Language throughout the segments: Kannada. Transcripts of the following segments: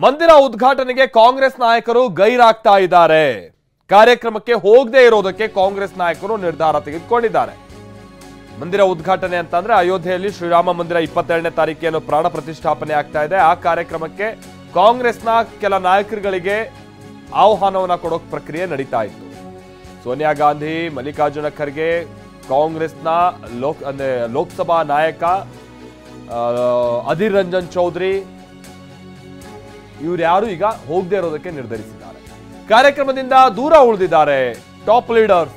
ಮಂದಿರ ಉದ್ಘಾಟನೆಗೆ ಕಾಂಗ್ರೆಸ್ ನಾಯಕರು ಗೈರಾಗ್ತಾ ಇದ್ದಾರೆ. ಕಾರ್ಯಕ್ರಮಕ್ಕೆ ಹೋಗದೆ ಇರೋದಕ್ಕೆ ಕಾಂಗ್ರೆಸ್ ನಾಯಕರು ನಿರ್ಧಾರ ತೆಗೆದುಕೊಂಡಿದ್ದಾರೆ. ಮಂದಿರ ಉದ್ಘಾಟನೆ ಅಂತಂದ್ರೆ ಅಯೋಧ್ಯೆಯಲ್ಲಿ ಶ್ರೀರಾಮ ಮಂದಿರ 22ನೇ ತಾರೀಕೇನು ಪ್ರಾಣ ಪ್ರತಿಷ್ಠಾಪನೆ ಆಗ್ತಾ ಇದೆ. ಆ ಕಾರ್ಯಕ್ರಮಕ್ಕೆ ಕಾಂಗ್ರೆಸ್ನ ಕೆಲ ನಾಯಕರುಗಳಿಗೆ ಆಹ್ವಾನವನ್ನ ಕೊಡೋಕೆ ಪ್ರಕ್ರಿಯೆ ನಡೀತಾ ಇತ್ತು. ಸೋನಿಯಾ ಗಾಂಧಿ, ಮಲ್ಲಿಕಾರ್ಜುನ ಖರ್ಗೆ, ಕಾಂಗ್ರೆಸ್ನ ಲೋಕಸಭಾ ನಾಯಕ ಅಧೀರ್ ರಂಜನ್ ಚೌಧರಿ ಇವರು ಯಾರು ಈಗ ಹೋಗದೆ ಇರೋದಕ್ಕೆ ನಿರ್ಧರಿಸಿದ್ದಾರೆ. ಕಾರ್ಯಕ್ರಮದಿಂದ ದೂರ ಉಳಿದಿದ್ದಾರೆ ಟಾಪ್ ಲೀಡರ್ಸ್.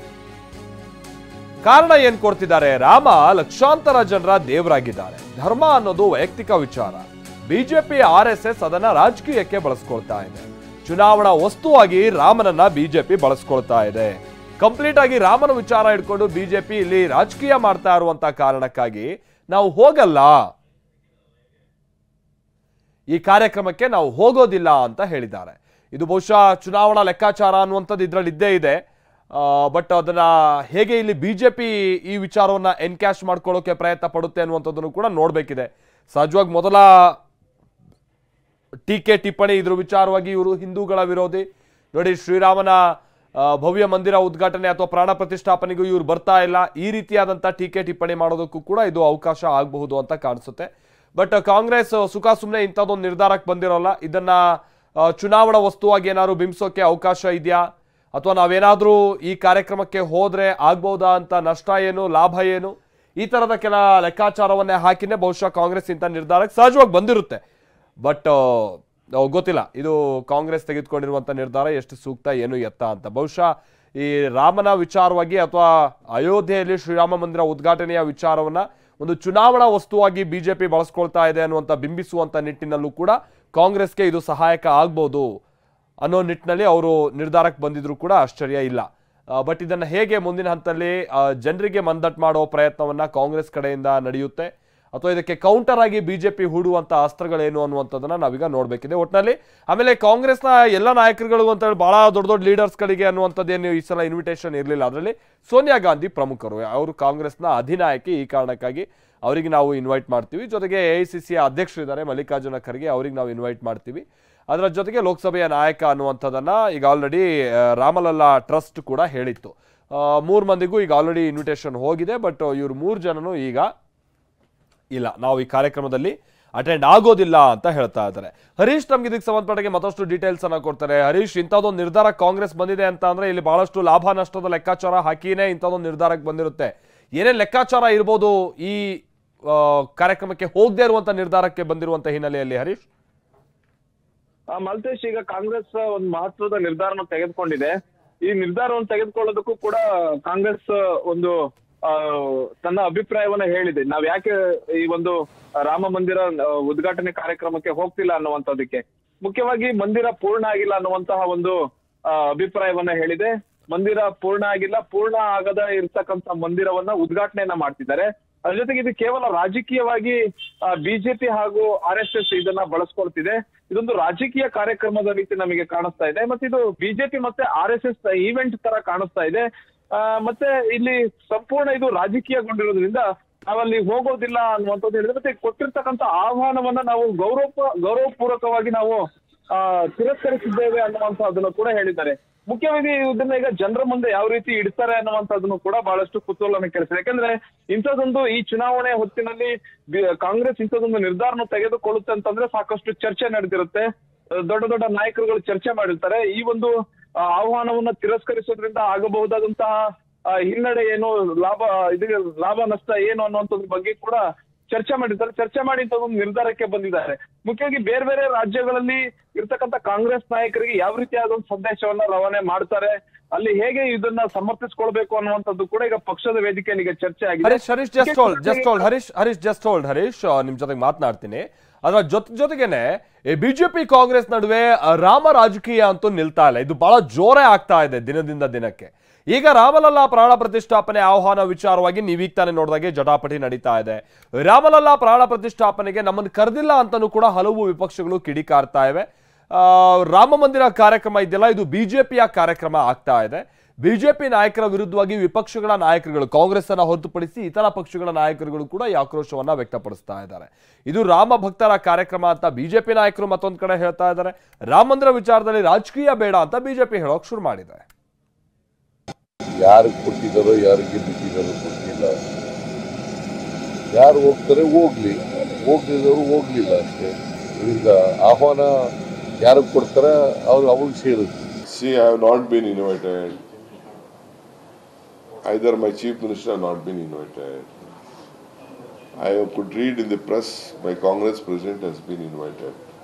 ಕಾರಣ ಏನ್ ಕೊಡ್ತಿದ್ದಾರೆ? ರಾಮ ಲಕ್ಷಾಂತರ ಜನರ ದೇವರಾಗಿದ್ದಾರೆ. ಧರ್ಮ ಅನ್ನೋದು ವೈಯಕ್ತಿಕ ವಿಚಾರ. ಬಿಜೆಪಿ RSS ಅದನ್ನ ರಾಜಕೀಯಕ್ಕೆ ಬಳಸ್ಕೊಳ್ತಾ ಇದೆ. ಚುನಾವಣಾ ವಸ್ತುವಾಗಿ ರಾಮನನ್ನ ಬಿಜೆಪಿ ಬಳಸ್ಕೊಳ್ತಾ ಇದೆ. ಕಂಪ್ಲೀಟ್ ಆಗಿ ರಾಮನ ವಿಚಾರ ಇಟ್ಕೊಂಡು ಬಿಜೆಪಿ ಇಲ್ಲಿ ರಾಜಕೀಯ ಮಾಡ್ತಾ ಇರುವಂತ ಕಾರಣಕ್ಕಾಗಿ ನಾವು ಹೋಗಲ್ಲ, ಈ ಕಾರ್ಯಕ್ರಮಕ್ಕೆ ನಾವು ಹೋಗೋದಿಲ್ಲ ಅಂತ ಹೇಳಿದ್ದಾರೆ. ಇದು ಬಹುಶಃ ಚುನಾವಣಾ ಲೆಕ್ಕಾಚಾರ ಅನ್ನುವಂಥದ್ದು ಇದರಲ್ಲಿ ಇದ್ದೇ ಇದೆ. ಬಟ್ ಅದನ್ನ ಹೇಗೆ ಇಲ್ಲಿ ಬಿಜೆಪಿ ಈ ವಿಚಾರವನ್ನ ಎನ್ಕ್ಯಾಶ್ ಮಾಡ್ಕೊಳ್ಳೋಕೆ ಪ್ರಯತ್ನ ಪಡುತ್ತೆ ಅನ್ನುವಂಥದ್ದನ್ನು ಕೂಡ ನೋಡ್ಬೇಕಿದೆ. ಸಹಜವಾಗಿ ಮೊದಲ ಟೀಕೆ ಟಿಪ್ಪಣಿ ಇದ್ರ ವಿಚಾರವಾಗಿ ಇವರು ಹಿಂದೂಗಳ ವಿರೋಧಿ, ನೋಡಿ ಶ್ರೀರಾಮನ ಭವ್ಯ ಮಂದಿರ ಉದ್ಘಾಟನೆ ಅಥವಾ ಪ್ರಾಣ ಪ್ರತಿಷ್ಠಾಪನೆಗೂ ಇವ್ರು ಬರ್ತಾ ಇಲ್ಲ, ಈ ರೀತಿಯಾದಂಥ ಟೀಕೆ ಟಿಪ್ಪಣಿ ಮಾಡೋದಕ್ಕೂ ಕೂಡ ಇದು ಅವಕಾಶ ಆಗಬಹುದು ಅಂತ ಕಾಣಿಸುತ್ತೆ. ಬಟ್ ಕಾಂಗ್ರೆಸ್ ಸುಖ ಸುಮ್ಮನೆ ಇಂಥದ್ದೊಂದು ನಿರ್ಧಾರಕ್ಕೆ ಬಂದಿರೋಲ್ಲ. ಇದನ್ನ ಚುನಾವಣಾ ವಸ್ತುವಾಗಿ ಏನಾದ್ರು ಬಿಂಬಿಸೋಕೆ ಅವಕಾಶ ಇದೆಯಾ, ಅಥವಾ ನಾವೇನಾದ್ರೂ ಈ ಕಾರ್ಯಕ್ರಮಕ್ಕೆ ಹೋದ್ರೆ ಆಗ್ಬಹುದಾ ಅಂತ ನಷ್ಟ ಏನು ಲಾಭ ಏನು, ಈ ತರದ ಕೆಲ ಲೆಕ್ಕಾಚಾರವನ್ನೇ ಹಾಕಿನೇ ಬಹುಶಃ ಕಾಂಗ್ರೆಸ್ ಇಂಥ ನಿರ್ಧಾರಕ್ಕೆ ಸಹಜವಾಗಿ ಬಂದಿರುತ್ತೆ. ಬಟ್ ಗೊತ್ತಿಲ್ಲ ಇದು ಕಾಂಗ್ರೆಸ್ ತೆಗೆದುಕೊಂಡಿರುವಂಥ ನಿರ್ಧಾರ ಎಷ್ಟು ಸೂಕ್ತ ಏನು ಎತ್ತ ಅಂತ. ಬಹುಶಃ ಈ ರಾಮನ ವಿಚಾರವಾಗಿ ಅಥವಾ ಅಯೋಧ್ಯೆಯಲ್ಲಿ ಶ್ರೀರಾಮ ಮಂದಿರ ಉದ್ಘಾಟನೆಯ ವಿಚಾರವನ್ನ ಒಂದು ಚುನಾವಣಾ ವಸ್ತುವಾಗಿ ಬಿಜೆಪಿ ಬಳಸ್ಕೊಳ್ತಾ ಇದೆ ಅನ್ನುವಂಥ ಬಿಂಬಿಸುವಂಥ ನಿಟ್ಟಿನಲ್ಲೂ ಕೂಡ ಕಾಂಗ್ರೆಸ್ಗೆ ಇದು ಸಹಾಯಕ ಆಗ್ಬೋದು ಅನ್ನೋ ನಿಟ್ಟಿನಲ್ಲಿ ಅವರು ನಿರ್ಧಾರಕ್ಕೆ ಬಂದಿದ್ರು ಕೂಡ ಆಶ್ಚರ್ಯ ಇಲ್ಲ. ಬಟ್ ಇದನ್ನು ಹೇಗೆ ಮುಂದಿನ ಹಂತದಲ್ಲಿ ಜನರಿಗೆ ಮಂದಟ್ಟು ಮಾಡೋ ಪ್ರಯತ್ನವನ್ನ ಕಾಂಗ್ರೆಸ್ ಕಡೆಯಿಂದ ನಡೆಯುತ್ತೆ, ಅಥವಾ ಇದಕ್ಕೆ ಕೌಂಟರ್ ಆಗಿ ಬಿಜೆಪಿ ಹೂಡುವಂತ ಅಸ್ತ್ರಗಳೇನು ಅನ್ನುವಂಥದ್ದನ್ನ ನಾವೀಗ ನೋಡ್ಬೇಕಿದೆ ಒಟ್ಟಿನಲ್ಲಿ. ಆಮೇಲೆ ಕಾಂಗ್ರೆಸ್ನ ಎಲ್ಲ ನಾಯಕರುಗಳು ಅಂತ ಹೇಳಿ ಬಹಳ ದೊಡ್ಡ ದೊಡ್ಡ ಲೀಡರ್ಸ್ಗಳಿಗೆ ಅನ್ನುವಂಥದ್ದೇನು ಈ ಸಲ ಇನ್ವಿಟೇಷನ್ ಇರಲಿಲ್ಲ. ಅದರಲ್ಲಿ ಸೋನಿಯಾ ಗಾಂಧಿ ಪ್ರಮುಖರು, ಅವರು ಕಾಂಗ್ರೆಸ್ನ ಅಧಿನಾಯಕಿ. ಈ ಕಾರಣಕ್ಕಾಗಿ ಅವರಿಗೆ ನಾವು ಇನ್ವೈಟ್ ಮಾಡ್ತೀವಿ. ಜೊತೆಗೆ AICC ಅಧ್ಯಕ್ಷರಿದ್ದಾರೆ ಮಲ್ಲಿಕಾರ್ಜುನ ಖರ್ಗೆ, ಅವ್ರಿಗೆ ನಾವು ಇನ್ವೈಟ್ ಮಾಡ್ತೀವಿ. ಅದರ ಜೊತೆಗೆ ಲೋಕಸಭೆಯ ನಾಯಕ ಅನ್ನುವಂಥದ್ದನ್ನ ಈಗ ಆಲ್ರೆಡಿ ರಾಮಲಲ್ಲಾ ಟ್ರಸ್ಟ್ ಕೂಡ ಹೇಳಿತ್ತು. 3 ಮಂದಿಗೂ ಈಗ ಆಲ್ರೆಡಿ ಇನ್ವಿಟೇಷನ್ ಹೋಗಿದೆ. ಬಟ್ ಇವ್ರು 3 ಜನನು ಈಗ ಇಲ್ಲ, ನಾವು ಈ ಕಾರ್ಯಕ್ರಮದಲ್ಲಿ ಅಟೆಂಡ್ ಆಗೋದಿಲ್ಲ ಅಂತ ಹೇಳ್ತಾ ಇದ್ದಾರೆ. ಹರೀಶ್ ನಮ್ಗೆ ಇದಕ್ಕೆ ಸಂಬಂಧಪಟ್ಟಾಗೆ ಮತ್ತಷ್ಟು ಡೀಟೇಲ್ಸ್ ಅನ್ನ ಕೊಡ್ತಾರೆ. ಹರೀಶ್, ಇಂಥದ್ದೊಂದು ನಿರ್ಧಾರ ಕಾಂಗ್ರೆಸ್ ಬಂದಿದೆ ಅಂತ ಅಂದ್ರೆ ಇಲ್ಲಿ ಬಹಳಷ್ಟು ಲಾಭ ನಷ್ಟದ ಲೆಕ್ಕಾಚಾರ ಹಾಕಿನೇ ಇಂಥದ್ದೊಂದು ನಿರ್ಧಾರಕ್ಕೆ ಬಂದಿರುತ್ತೆ. ಏನೇನ್ ಲೆಕ್ಕಾಚಾರ ಇರ್ಬೋದು ಈ ಕಾರ್ಯಕ್ರಮಕ್ಕೆ ಹೋಗದೆ ಇರುವಂತ ನಿರ್ಧಾರಕ್ಕೆ ಬಂದಿರುವಂತ ಹಿನ್ನೆಲೆಯಲ್ಲಿ ಹರೀಶ್? ಮಲ್ತೇಶ್, ಈಗ ಕಾಂಗ್ರೆಸ್ ಒಂದು ಮಹತ್ವದ ನಿರ್ಧಾರವನ್ನು ತೆಗೆದುಕೊಂಡಿದೆ. ಈ ನಿರ್ಧಾರವನ್ನು ತೆಗೆದುಕೊಳ್ಳೋದಕ್ಕೂ ಕೂಡ ಕಾಂಗ್ರೆಸ್ ಒಂದು ತನ್ನ ಅಭಿಪ್ರಾಯವನ್ನ ಹೇಳಿದೆ. ನಾವ್ ಯಾಕೆ ಈ ಒಂದು ರಾಮ ಮಂದಿರ ಉದ್ಘಾಟನೆ ಕಾರ್ಯಕ್ರಮಕ್ಕೆ ಹೋಗ್ತಿಲ್ಲ ಅನ್ನುವಂಥದ್ದಕ್ಕೆ ಮುಖ್ಯವಾಗಿ ಮಂದಿರ ಪೂರ್ಣ ಆಗಿಲ್ಲ ಅನ್ನುವಂತಹ ಒಂದು ಅಭಿಪ್ರಾಯವನ್ನ ಹೇಳಿದೆ. ಮಂದಿರ ಪೂರ್ಣ ಆಗಿಲ್ಲ, ಪೂರ್ಣ ಆಗದ ಇರ್ತಕ್ಕಂಥ ಮಂದಿರವನ್ನ ಉದ್ಘಾಟನೆಯನ್ನ ಮಾಡ್ತಿದ್ದಾರೆ. ಅದ್ರ ಜೊತೆಗೆ ಇದು ಕೇವಲ ರಾಜಕೀಯವಾಗಿ ಬಿಜೆಪಿ ಹಾಗೂ RSS ಇದನ್ನ ಬಳಸ್ಕೊಳ್ತಿದೆ. ಇದೊಂದು ರಾಜಕೀಯ ಕಾರ್ಯಕ್ರಮದ ರೀತಿ ನಮಗೆ ಕಾಣಿಸ್ತಾ ಇದೆ. ಮತ್ತೆ ಇದು ಬಿಜೆಪಿ ಮತ್ತೆ RSS ಈವೆಂಟ್ ತರ ಕಾಣಿಸ್ತಾ ಇದೆ. ಮತ್ತೆ ಇಲ್ಲಿ ಸಂಪೂರ್ಣ ಇದು ರಾಜಕೀಯಗೊಂಡಿರೋದ್ರಿಂದ ನಾವಲ್ಲಿ ಹೋಗೋದಿಲ್ಲ ಅನ್ನುವಂಥದ್ದು ಹೇಳಿದ್ರೆ, ಮತ್ತೆ ಕೊಟ್ಟಿರ್ತಕ್ಕಂಥ ಆಹ್ವಾನವನ್ನ ನಾವು ಗೌರವಪೂರ್ವಕವಾಗಿ ನಾವು ತಿರಸ್ಕರಿಸಿದ್ದೇವೆ ಅನ್ನುವಂಥದ್ದನ್ನು ಕೂಡ ಹೇಳಿದ್ದಾರೆ. ಮುಖ್ಯವಾಗಿ ಇದನ್ನ ಈಗ ಜನರ ಮುಂದೆ ಯಾವ ರೀತಿ ಇಡ್ತಾರೆ ಅನ್ನುವಂಥದ್ದನ್ನು ಕೂಡ ಬಹಳಷ್ಟು ಕುತೂಹಲನ ಕೆಳಿಸಿದೆ. ಯಾಕಂದ್ರೆ ಇಂಥದ್ದೊಂದು ಈ ಚುನಾವಣೆ ಹೊತ್ತಿನಲ್ಲಿ ಕಾಂಗ್ರೆಸ್ ಇಂಥದ್ದೊಂದು ನಿರ್ಧಾರನ ತೆಗೆದುಕೊಳ್ಳುತ್ತೆ ಅಂತಂದ್ರೆ ಸಾಕಷ್ಟು ಚರ್ಚೆ ನಡೆದಿರುತ್ತೆ. ದೊಡ್ಡ ದೊಡ್ಡ ನಾಯಕರುಗಳು ಚರ್ಚೆ ಮಾಡಿರ್ತಾರೆ. ಈ ಒಂದು ಆಹ್ವಾನವನ್ನ ತಿರಸ್ಕರಿಸೋದ್ರಿಂದ ಆಗಬಹುದಾದಂತಹ ಹಿನ್ನಡೆ ಏನು, ಲಾಭ ನಷ್ಟ ಏನು ಅನ್ನುವಂಥದ್ರ ಬಗ್ಗೆ ಕೂಡ ಚರ್ಚೆ ಮಾಡಿರ್ತಾರೆ. ಚರ್ಚೆ ಮಾಡಿ ಒಂದು ನಿರ್ಧಾರಕ್ಕೆ ಬಂದಿದ್ದಾರೆ. ಮುಖ್ಯವಾಗಿ ಬೇರೆ ಬೇರೆ ರಾಜ್ಯಗಳಲ್ಲಿ ಇರ್ತಕ್ಕಂಥ ಕಾಂಗ್ರೆಸ್ ನಾಯಕರಿಗೆ ಯಾವ ರೀತಿಯಾದ ಒಂದು ಸಂದೇಶವನ್ನ ರವಾನೆ ಮಾಡ್ತಾರೆ, ಅಲ್ಲಿ ಹೇಗೆ ಇದನ್ನ ಸಮರ್ಥಿಸ್ಕೊಳ್ಬೇಕು ಅನ್ನುವಂಥದ್ದು ಕೂಡ ಈಗ ಪಕ್ಷದ ವೇದಿಕೆಯಲ್ಲಿ ಈಗ ಚರ್ಚೆ ಆಗಿದೆ. ಹರೀಶ್ ನಿಮ್ ಜೊತೆಗೆ ಮಾತನಾಡ್ತೀನಿ. ಅದರ ಜೊತೆಗೇನೆ ಬಿಜೆಪಿ ಕಾಂಗ್ರೆಸ್ ನಡುವೆ ರಾಮ ರಾಜಕೀಯ ಅಂತೂ ನಿಲ್ತಾ ಇಲ್ಲ. ಇದು ಬಹಳ ಜೋರೇ ಆಗ್ತಾ ಇದೆ ದಿನದಿಂದ ದಿನಕ್ಕೆ. ಈಗ ರಾಮಲಲ್ಲಾ ಪ್ರಾಣ ಪ್ರತಿಷ್ಠಾಪನೆ ಆಹ್ವಾನ ವಿಚಾರವಾಗಿ ನೀವೀಗ ತಾನೇ ನೋಡಿದಾಗೆ ಜಟಾಪಟಿ ನಡೀತಾ ಇದೆ. ರಾಮಲಲ್ಲಾ ಪ್ರಾಣ ಪ್ರತಿಷ್ಠಾಪನೆಗೆ ನಮ್ಮನ್ನು ಕರೆದಿಲ್ಲ ಅಂತಲೂ ಕೂಡ ಹಲವು ವಿಪಕ್ಷಗಳು ಕಿಡಿಕಾರ್ತಾ ಇವೆ. ರಾಮ ಮಂದಿರ ಕಾರ್ಯಕ್ರಮ ಇದೆಯಲ್ಲ, ಇದು ಬಿಜೆಪಿಯ ಕಾರ್ಯಕ್ರಮ ಆಗ್ತಾ ಇದೆ. ಬಿಜೆಪಿ ನಾಯಕರ ವಿರುದ್ಧವಾಗಿ ವಿಪಕ್ಷಗಳ ನಾಯಕರುಗಳು, ಕಾಂಗ್ರೆಸ್ ಅನ್ನ ಹೊರತುಪಡಿಸಿ ಇತರ ಪಕ್ಷಗಳ ನಾಯಕರುಗಳು ಕೂಡ ಈ ಆಕ್ರೋಶವನ್ನ ವ್ಯಕ್ತಪಡಿಸ್ತಾ ಇದ್ದಾರೆ. ಇದು ರಾಮ ಭಕ್ತರ ಕಾರ್ಯಕ್ರಮ ಅಂತ ಬಿಜೆಪಿ ನಾಯಕರು ಮತ್ತೊಂದು ಕಡೆ ಹೇಳ್ತಾ ಇದ್ದಾರೆ. ರಾಮ ಮಂದಿರ ವಿಚಾರದಲ್ಲಿ ರಾಜಕೀಯ ಬೇಡ ಅಂತ ಬಿಜೆಪಿ ಹೇಳೋಕ್ ಶುರು ಮಾಡಿದೆ. ಯಾರಿಗೆ ಕೊಟ್ಟಿದ್ದಾರೋ ಯಾರಿಗೆ ಬಿಟ್ಟಿದ್ದಾರೋ ಗೊತ್ತಿಲ್ಲ. ಯಾರು ಹೋಗ್ತಾರೆ ಹೋಗ್ಲಿ, ಹೋಗ್ಲಿದ್ದವರು ಹೋಗ್ಲಿಲ್ಲ ಅಷ್ಟೇ. ಈಗ ಆಹ್ವಾನ ಯಾರಿಗೆ ಕೊಡ್ತಾರೆ ಅವ್ರಿಗೆ ಸೇರುತ್ತೆ. See, I have not been invited. Either my chief minister have not been invited. I could read in the press my Congress president has been invited,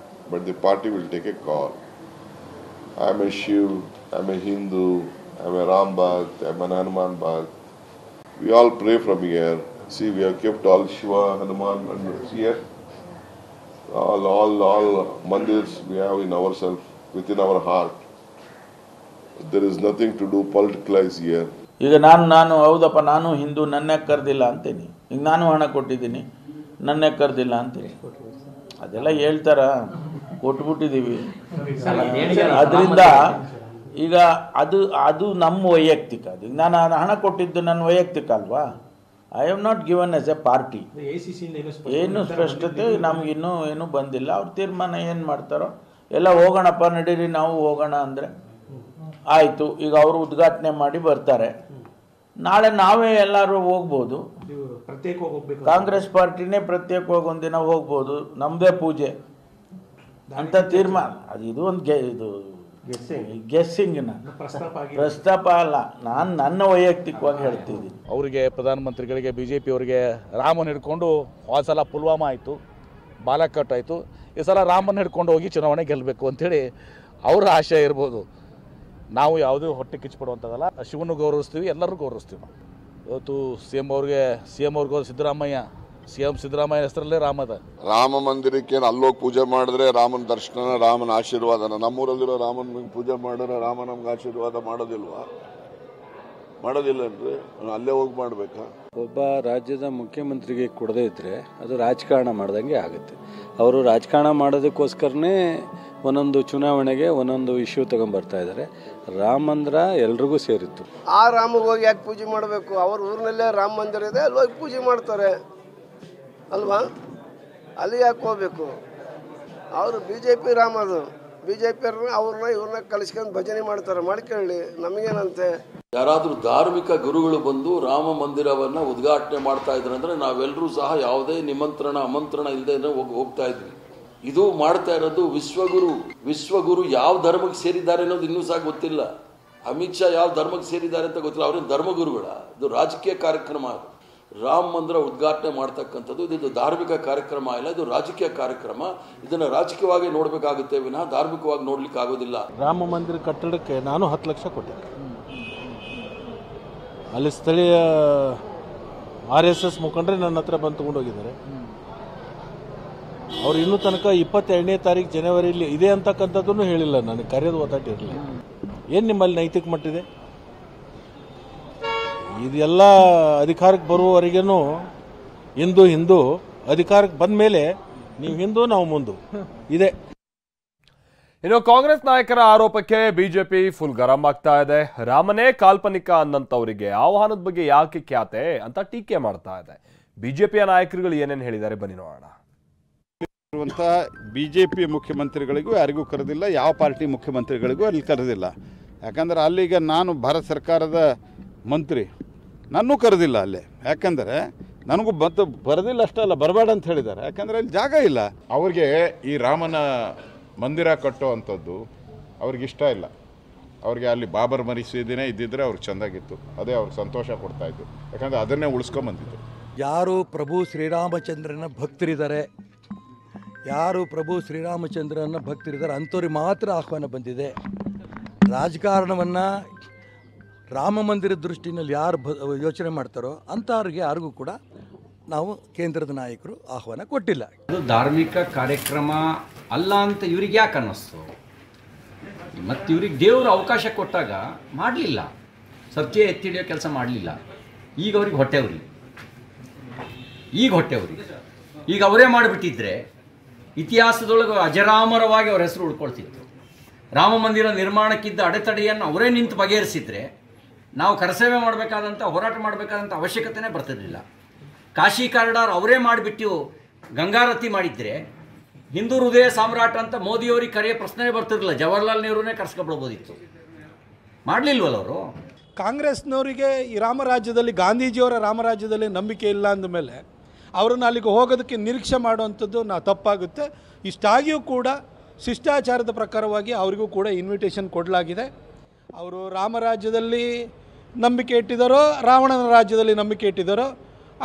but the party will take a call. I am a Shiv, I am a Hindu, I am a Ram Bhakt, I am an Hanuman Bhakt. We all pray from here. See, we have kept all Shiva, Hanuman, and here all mandirs we have in ourselves, within our heart. There is nothing to do politicalize here. ಈಗ ನಾನು ಹೌದಪ್ಪ, ನಾನು ಹಿಂದೂ, ನನ್ನೇ ಕರೆದಿಲ್ಲ ಅಂತೀನಿ. ಈಗ ನಾನು ಹಣ ಕೊಟ್ಟಿದ್ದೀನಿ, ನನ್ನೇ ಕರೆದಿಲ್ಲ ಅಂತೀನಿ. ಅದೆಲ್ಲ ಹೇಳ್ತಾರ, ಕೊಟ್ಬಿಟ್ಟಿದ್ದೀವಿ. ಅದರಿಂದ ಈಗ ಅದು ನಮ್ಮ ವೈಯಕ್ತಿಕ. ಈಗ ನಾನು ಹಣ ಕೊಟ್ಟಿದ್ದು ನನ್ನ ವೈಯಕ್ತಿಕ ಅಲ್ವಾ. I am not given as A party. ಏನು ಸ್ಪಷ್ಟತೆ ನಮಗಿನ್ನೂ ಏನೂ ಬಂದಿಲ್ಲ. ಅವ್ರ ತೀರ್ಮಾನ ಏನು ಮಾಡ್ತಾರೋ ಎಲ್ಲ ಹೋಗೋಣಪ್ಪ, ನಡೀರಿ ನಾವು ಹೋಗೋಣ ಅಂದರೆ ಆಯಿತು. ಈಗ ಅವರು ಉದ್ಘಾಟನೆ ಮಾಡಿ ಬರ್ತಾರೆ. ನಾಳೆ ನಾವೇ ಎಲ್ಲರೂ ಹೋಗ್ಬೋದು. ಕಾಂಗ್ರೆಸ್ ಪಾರ್ಟಿನೇ ಪ್ರತ್ಯೇಕವಾಗಿ ಒಂದಿನ ಹೋಗ್ಬೋದು, ನಮ್ಮದೇ ಪೂಜೆ ಅಂತ ತೀರ್ಮಾನ. ಇದು ಒಂದು ಇದು ಗೆಸ್ಸಿಂಗ್, ಪ್ರಸ್ತಾಪ ಅಲ್ಲ. ನಾನು ನನ್ನ ವೈಯಕ್ತಿಕವಾಗಿ ಹೇಳ್ತಿದ್ದೀನಿ. ಅವರಿಗೆ, ಪ್ರಧಾನಮಂತ್ರಿಗಳಿಗೆ, BJP ಅವರಿಗೆ ರಾಮನ ಹಿಡ್ಕೊಂಡು ಆ ಸಲ ಪುಲ್ವಾಮಾ ಆಯಿತು, ಬಾಲಾಕೋಟ್ ಆಯಿತು. ಈ ಸಲ ರಾಮನ ಹಿಡ್ಕೊಂಡು ಹೋಗಿ ಚುನಾವಣೆ ಗೆಲ್ಲಬೇಕು ಅಂಥೇಳಿ ಅವರ ಆಶಯ ಇರ್ಬೋದು. ನಾವು ಯಾವುದೂ ಹೊಟ್ಟೆ ಕಿಚ್ಚಿಪಡುವಂಥದ್ದಲ್ಲ. ಶಿವನು ಗೌರವಿಸ್ತೀವಿ, ಎಲ್ಲರೂ ಗೌರವಿಸ್ತೀವಿ. ನಾವು ಇವತ್ತು ಸಿ ಎಮ್ ಅವ್ರಿಗೆ ಸಿದ್ದರಾಮಯ್ಯ ಹೆಸರಲ್ಲೇ ರಾಮದ ರಾಮ ಮಂದಿರಕ್ಕೆ ಅಲ್ಲೋಗಿ ಪೂಜೆ ಮಾಡಿದ್ರೆ ರಾಮನ ದರ್ಶನ, ರಾಮನ ಆಶೀರ್ವಾದನ. ನಮ್ಮೂರಲ್ಲಿರೋ ರಾಮನ ಪೂಜೆ ಮಾಡಿದ್ರೆ ರಾಮ ನಮ್ಗೆ ಆಶೀರ್ವಾದ ಮಾಡೋದಿಲ್ವಾ? ಮಾಡೋದಿಲ್ಲನ್ರಿ, ಅಲ್ಲೇ ಹೋಗಿ ಮಾಡ್ಬೇಕಾ? ಒಬ್ಬ ರಾಜ್ಯದ ಮುಖ್ಯಮಂತ್ರಿಗೆ ಕೊಡದೇ ಇದ್ರೆ ಅದು ರಾಜಕಾರಣ ಮಾಡ್ದಂಗೆ ಆಗುತ್ತೆ. ಅವರು ರಾಜಕಾರಣ ಮಾಡೋದಕ್ಕೋಸ್ಕರನೇ ಒಂದೊಂದು ಚುನಾವಣೆಗೆ ಒಂದೊಂದು ಇಶ್ಯೂ ತಗೊಂಡ್ಬರ್ತಾ ಇದ್ದಾರೆ. ರಾಮ ಮಂದಿರ ಎಲ್ರಿಗೂ ಸೇರಿತ್ತು. ಆ ರಾಮಗೆ ಹೋಗಿ ಯಾಕೆ ಪೂಜೆ ಮಾಡಬೇಕು? ಅವ್ರ ಊರಿನಲ್ಲೇ ರಾಮ ಮಂದಿರ ಇದೆ, ಅಲ್ಲಿ ಹೋಗಿ ಪೂಜೆ ಮಾಡ್ತಾರೆ ಅಲ್ವಾ? ಅಲ್ಲಿ ಯಾಕೆ ಹೋಗ್ಬೇಕು? ಅವರು BJP ರಾಮದು, BJP ಅವ್ರನ್ನ ಇವ್ರನ್ನ ಕಲಿಸ್ಕೊಂಡು ಭಜನೆ ಮಾಡ್ತಾರೆ, ಮಾಡ್ಕೊಳ್ಳಿ, ನಮಗೇನಂತೆ. ಯಾರಾದರೂ ಧಾರ್ಮಿಕ ಗುರುಗಳು ಬಂದು ರಾಮ ಮಂದಿರವನ್ನು ಉದ್ಘಾಟನೆ ಮಾಡ್ತಾ ಇದ್ರು ಅಂದರೆ ನಾವೆಲ್ಲರೂ ಸಹ ಯಾವುದೇ ನಿಮಂತ್ರಣ ಅಮಂತ್ರಣ ಇಲ್ಲದೆ ಹೋಗ್ತಾ ಇದ್ವಿ. ಇದು ಮಾಡ್ತಾ ಇರೋದು ವಿಶ್ವಗುರು ಯಾವ ಧರ್ಮಕ್ಕೆ ಸೇರಿದ್ದಾರೆ ಅನ್ನೋದು ಇನ್ನೂ ಸಹ ಗೊತ್ತಿಲ್ಲ. ಅಮಿತ್ ಶಾ ಯಾವ ಧರ್ಮಕ್ಕೆ ಸೇರಿದ್ದಾರೆ ಅಂತ ಗೊತ್ತಿಲ್ಲ. ಅವ್ರೇನು ಧರ್ಮಗುರುಗಳ? ಇದು ರಾಜಕೀಯ ಕಾರ್ಯಕ್ರಮ. ರಾಮ ಮಂದಿರ ಉದ್ಘಾಟನೆ ಮಾಡ್ತಕ್ಕಂಥದ್ದು ಇದು ಧಾರ್ಮಿಕ ಕಾರ್ಯಕ್ರಮ ಇಲ್ಲ, ಇದು ರಾಜಕೀಯ ಕಾರ್ಯಕ್ರಮ. ಇದನ್ನು ರಾಜಕೀಯವಾಗಿ ನೋಡಬೇಕಾಗುತ್ತೆ ವಿನಃ ಧಾರ್ಮಿಕವಾಗಿ ನೋಡ್ಲಿಕ್ಕೆ ಆಗೋದಿಲ್ಲ. ರಾಮ ಮಂದಿರ ಕಟ್ಟಡಕ್ಕೆ ನಾನು 10 ಲಕ್ಷ ಕೊಟ್ಟೆ. ಅಲ್ಲಿ ಸ್ಥಳೀಯ RSS ಮುಖಂಡರೇ ನನ್ನ ಹತ್ರ ಬಂದು ತಗೊಂಡೋಗಿದ್ದಾರೆ. ಅವ್ರು ಇನ್ನೂ ತನಕ 22ನೇ ತಾರೀಕು ಜನವರಿಯಲ್ಲಿ ಇದೆ ಅಂತಕ್ಕಂಥದ್ದನ್ನು ಹೇಳಿಲ್ಲ. ನನಗೆ ಕರೆಯೋದು ಒತ್ತಾಟಿರಲಿಲ್ಲ. ಏನು ನಿಮ್ಮಲ್ಲಿ ನೈತಿಕ ಮಟ್ಟಿದೆ? ಇದೆಲ್ಲ ಅಧಿಕಾರಕ್ಕೆ ಬರುವವರೆಗೂ ಹಿಂದೂ ಅಧಿಕಾರಕ್ಕೆ ಬಂದ ಮೇಲೆ ನೀವು ಹಿಂದೂ ನಾವು ಮುಂದು ಇದೆ. ಇನ್ನು ಕಾಂಗ್ರೆಸ್ ನಾಯಕರ ಆರೋಪಕ್ಕೆ ಬಿಜೆಪಿ ಫುಲ್ ಗರಂ ಆಗ್ತಾ ಇದೆ. ರಾಮನೇ ಕಾಲ್ಪನಿಕ ಅನ್ನಂತವರಿಗೆ ಆಹ್ವಾನದ ಬಗ್ಗೆ ಯಾಕೆ ಖ್ಯಾತೆ ಅಂತ ಟೀಕೆ ಮಾಡ್ತಾ ಇದೆ. ಬಿಜೆಪಿಯ ನಾಯಕರುಗಳು ಏನೇನು ಹೇಳಿದ್ದಾರೆ ಬನ್ನಿ ನೋಡೋಣ. BJP ಮುಖ್ಯಮಂತ್ರಿಗಳಿಗೂ ಯಾರಿಗೂ ಕರೆದಿಲ್ಲ, ಯಾವ ಪಾರ್ಟಿ ಮುಖ್ಯಮಂತ್ರಿಗಳಿಗೂ ಅಲ್ಲಿ ಕರೆದಿಲ್ಲ. ಯಾಕಂದರೆ ಅಲ್ಲಿಗ ನಾನು ಭಾರತ ಸರ್ಕಾರದ ಮಂತ್ರಿ, ನನ್ನೂ ಕರೆದಿಲ್ಲ ಅಲ್ಲೇ. ಯಾಕಂದರೆ ನನಗೂ ಬರೋದಿಲ್ಲ ಅಷ್ಟೇ ಅಲ್ಲ, ಬರಬೇಡ ಅಂತ ಹೇಳಿದ್ದಾರೆ. ಯಾಕಂದರೆ ಅಲ್ಲಿ ಜಾಗ ಇಲ್ಲ. ಅವ್ರಿಗೆ ಈ ರಾಮನ ಮಂದಿರ ಕಟ್ಟೋ ಅಂಥದ್ದು ಅವ್ರಿಗಿಷ್ಟ ಇಲ್ಲ. ಅವ್ರಿಗೆ ಅಲ್ಲಿ ಬಾಬರ್ ಮಸೀದಿನೇ ಇದ್ದಿದ್ರೆ ಅವ್ರಿಗೆ ಚೆಂದಾಗಿತ್ತು, ಅದೇ ಅವ್ರಿಗೆ ಸಂತೋಷ ಕೊಡ್ತಾಯಿತ್ತು. ಯಾಕಂದರೆ ಅದನ್ನೇ ಉಳಿಸ್ಕೊಂಬಂದಿದ್ದು. ಯಾರು ಪ್ರಭು ಶ್ರೀರಾಮಚಂದ್ರನ ಭಕ್ತರಿದ್ದಾರೆ, ಯಾರು ಪ್ರಭು ಶ್ರೀರಾಮಚಂದ್ರನ ಭಕ್ತರಿದ್ದಾರೆ ಅಂಥವ್ರಿಗೆ ಮಾತ್ರ ಆಹ್ವಾನ ಬಂದಿದೆ. ರಾಜಕಾರಣವನ್ನು ರಾಮ ಮಂದಿರದ ದೃಷ್ಟಿನಲ್ಲಿ ಯಾರು ಯೋಚನೆ ಮಾಡ್ತಾರೋ ಅಂಥವ್ರಿಗೆ ಯಾರಿಗೂ ಕೂಡ ನಾವು ಕೇಂದ್ರದ ನಾಯಕರು ಆಹ್ವಾನ ಕೊಟ್ಟಿಲ್ಲ. ಅದು ಧಾರ್ಮಿಕ ಕಾರ್ಯಕ್ರಮ ಅಲ್ಲ ಅಂತ ಇವ್ರಿಗೆ ಯಾಕೆ ಅನ್ನಿಸ್ತು? ಮತ್ತು ಇವ್ರಿಗೆ ದೇವರು ಅವಕಾಶ ಕೊಟ್ಟಾಗ ಮಾಡಲಿಲ್ಲ, ಸತ್ಯ ಎತ್ತಿಡಿಯೋ ಕೆಲಸ ಮಾಡಲಿಲ್ಲ. ಈಗ ಅವ್ರಿಗೆ ಹೊಟ್ಟೆವ್ರಿ, ಈಗ ಅವರೇ ಮಾಡಿಬಿಟ್ಟಿದ್ರೆ ಇತಿಹಾಸದೊಳಗೆ ಅಜರಾಮರವಾಗಿ ಅವ್ರ ಹೆಸರು ಉಳ್ಕೊಳ್ತಿತ್ತು. ರಾಮ ಮಂದಿರ ನಿರ್ಮಾಣಕ್ಕಿದ್ದ ಅಡೆತಡೆಯನ್ನು ಅವರೇ ನಿಂತು ಬಗೆಹರಿಸಿದ್ರೆ ನಾವು ಕರಸೇವೆ ಮಾಡಬೇಕಾದಂಥ ಹೋರಾಟ ಮಾಡಬೇಕಾದಂಥ ಅವಶ್ಯಕತೆನೇ ಬರ್ತಿರಲಿಲ್ಲ. ಕಾಶಿ ಕಾರಿಡಾರ್ ಅವರೇ ಮಾಡಿಬಿಟ್ಟು ಗಂಗಾರತಿ ಮಾಡಿದರೆ ಹಿಂದೂ ಹೃದಯ ಸಾಮ್ರಾಟ ಅಂತ ಮೋದಿಯವರಿಗೆ ಕರೆಯೋ ಪ್ರಶ್ನೆ ಬರ್ತಿರಲಿಲ್ಲ. ಜವಾಹರ್ಲಾಲ್ ನೆಹರೂನೇ ಕರ್ಸ್ಕೊಬಿಡ್ಬೋದಿತ್ತು, ಮಾಡಲಿಲ್ವಲ್ಲ ಅವರು. ಕಾಂಗ್ರೆಸ್ನವರಿಗೆ ಈ ರಾಮರಾಜ್ಯದಲ್ಲಿ, ಗಾಂಧೀಜಿಯವರ ರಾಮರಾಜ್ಯದಲ್ಲಿ ನಂಬಿಕೆ ಇಲ್ಲ ಅಂದಮೇಲೆ ಅವರನ್ನು ಅಲ್ಲಿಗೆ ಹೋಗೋದಕ್ಕೆ ನಿರೀಕ್ಷೆ ಮಾಡುವಂಥದ್ದು ತಪ್ಪಾಗುತ್ತೆ. ಇಷ್ಟಾಗಿಯೂ ಕೂಡ ಶಿಷ್ಟಾಚಾರದ ಪ್ರಕಾರವಾಗಿ ಅವರಿಗೂ ಕೂಡ ಇನ್ವಿಟೇಷನ್ ಕೊಡಲಾಗಿದೆ. ಅವರು ರಾಮರಾಜ್ಯದಲ್ಲಿ ನಂಬಿಕೆ ಇಟ್ಟಿದ್ದಾರೋ ರಾವಣನ ರಾಜ್ಯದಲ್ಲಿ ನಂಬಿಕೆ ಇಟ್ಟಿದ್ದಾರೋ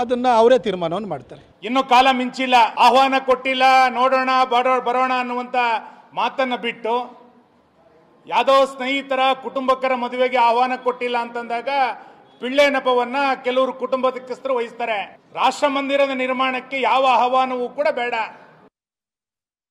ಅದನ್ನು ಅವರೇ ತೀರ್ಮಾನವನ್ನು ಮಾಡ್ತಾರೆ. ಇನ್ನು ಕಾಲ ಮಿಂಚಿಲ್ಲ, ಆಹ್ವಾನ ಕೊಟ್ಟಿಲ್ಲ, ನೋಡೋಣ ಬರೋಣ ಅನ್ನುವಂಥ ಮಾತನ್ನು ಬಿಟ್ಟು ಯಾವುದೋ ಸ್ನೇಹಿತರ ಕುಟುಂಬಕ್ಕರ ಮದುವೆಗೆ ಆಹ್ವಾನ ಕೊಟ್ಟಿಲ್ಲ ಅಂತಂದಾಗ ಪಿಳ್ಳೆ ನೆಪವನ್ನ ಕೆಲವರು ಕುಟುಂಬದಕ್ಕಸ್ತರು ವಹಿಸ್ತಾರೆ. ರಾಷ್ಟ್ರ ಮಂದಿರದ ನಿರ್ಮಾಣಕ್ಕೆ ಯಾವ ಆಹ್ವಾನವೂ ಕೂಡ ಬೇಡ.